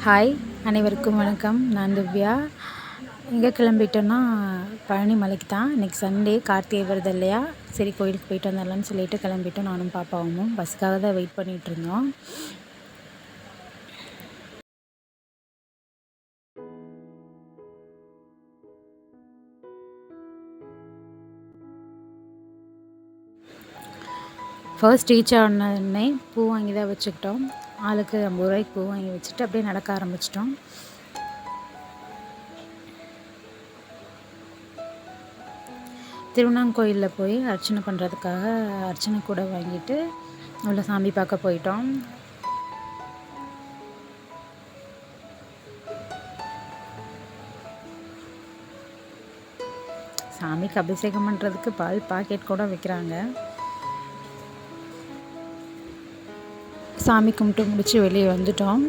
Hi, அனைவருக்கும் வணக்கம். நான் திவ்யா. எங்கே கிளம்பிட்டோன்னா பழனி மலைக்கு தான். இன்றைக்கி சண்டே, கார்த்திகை வருது இல்லையா, சரி கோயிலுக்கு போயிட்டு வந்துடலான்னு சொல்லிட்டு கிளம்பிட்டோம். நானும் பாப்பாவும் பஸ்ஸுக்காக தான் வெயிட் பண்ணிகிட்ருந்தோம். ஃபர்ஸ்ட் ரீச் ஆனோடனே பூ வாங்கி தான் வச்சுக்கிட்டோம். ஆளுக்கு 50 ரூபாய்க்கு பூ வாங்கி வச்சுட்டு அப்படியே நடக்க ஆரம்பிச்சிட்டோம். திருவண்ணாங்கோயிலில் போய் அர்ச்சனை பண்ணுறதுக்காக அர்ச்சனை கூட வாங்கிட்டு உள்ள சாமி பார்க்க போயிட்டோம். சாமிக்கு அபிஷேகம் பண்ணுறதுக்கு பால் பாக்கெட் கூட வைக்கிறாங்க. சாமி கும்பிட்டு முடித்து வெளியே வந்துட்டோம்.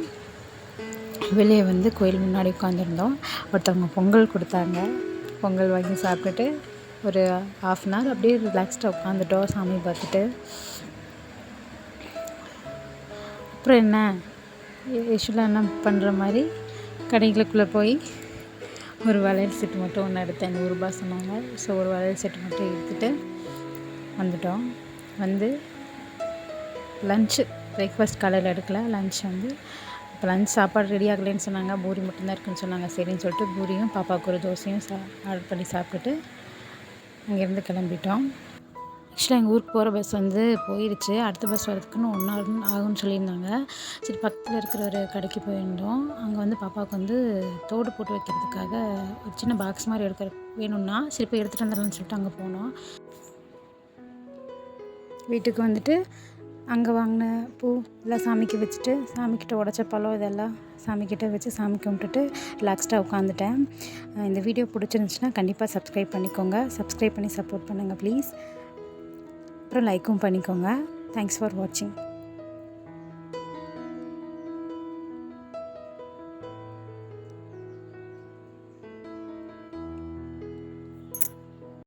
வெளியே வந்து கோயில் முன்னாடி உட்காந்துருந்தோம். ஒருத்தவங்க பொங்கல் கொடுத்தாங்க. பொங்கல் வாங்கி சாப்பிட்டுட்டு ஒரு 1/2 அன் ஹவர் அப்படியே ரிலாக்ஸ்டாக உட்காந்துட்டோம் சாமி பார்த்துட்டு. அப்புறம் என்ன யூஷுவலாக என்ன பண்ணுற மாதிரி கடைகளுக்குள்ளே போய் ஒரு வளையல் செட்டு மட்டும் ஒன்று எடுத்தேன். 100 ரூபாய் சொன்னாங்க. ஸோ ஒரு வளையல் செட்டு மட்டும் எடுத்துகிட்டு வந்துட்டோம். வந்து லன்ச்சு, பிரேக்ஃபாஸ்ட் காலையில் எடுக்கல. லன்ச் வந்து இப்போ லன்ச் சாப்பாடு ரெடி ஆகலைன்னு சொன்னாங்க. பூரி மட்டும்தான் இருக்குன்னு சொன்னாங்க. சரின்னு சொல்லிட்டு பூரியும் பாப்பாவுக்கு ஒரு தோசையும் ஆர்டர் பண்ணி சாப்பிட்டுட்டு அங்கேருந்து கிளம்பிட்டோம். ஆக்சுவலாக எங்கள் ஊருக்கு போகிற பஸ் வந்து போயிடுச்சு. அடுத்த பஸ் வரதுக்குன்னு 1 hour ஆகும்னு சொல்லியிருந்தாங்க. சரி பக்கத்தில் இருக்கிற ஒரு கடைக்கு போயிருந்தோம். அங்கே வந்து பாப்பாவுக்கு வந்து தோடு போட்டு வைக்கிறதுக்காக ஒரு சின்ன பாக்ஸ் மாதிரி வேணும்னா சரி போய் எடுத்துகிட்டு வந்துடலாம்னு சொல்லிட்டு அங்கே போனோம். வீட்டுக்கு வந்துட்டு அங்கே வாங்கின பூ எல்லாம் சாமிக்கு வச்சுட்டு, சாமிக்கிட்ட உடச்ச பழம் இதெல்லாம் சாமிக்கிட்ட வச்சு சாமி கும்பிட்டுட்டு ரிலாக்ஸ்டாக உட்காந்துட்டேன். இந்த வீடியோ பிடிச்சிருந்துச்சுன்னா கண்டிப்பாக சப்ஸ்கிரைப் பண்ணிக்கோங்க. சப்ஸ்கிரைப் பண்ணி சப்போர்ட் பண்ணுங்கள் ப்ளீஸ். அப்புறம் லைக்கும் பண்ணிக்கோங்க. தேங்க்ஸ் ஃபார் வாட்சிங்.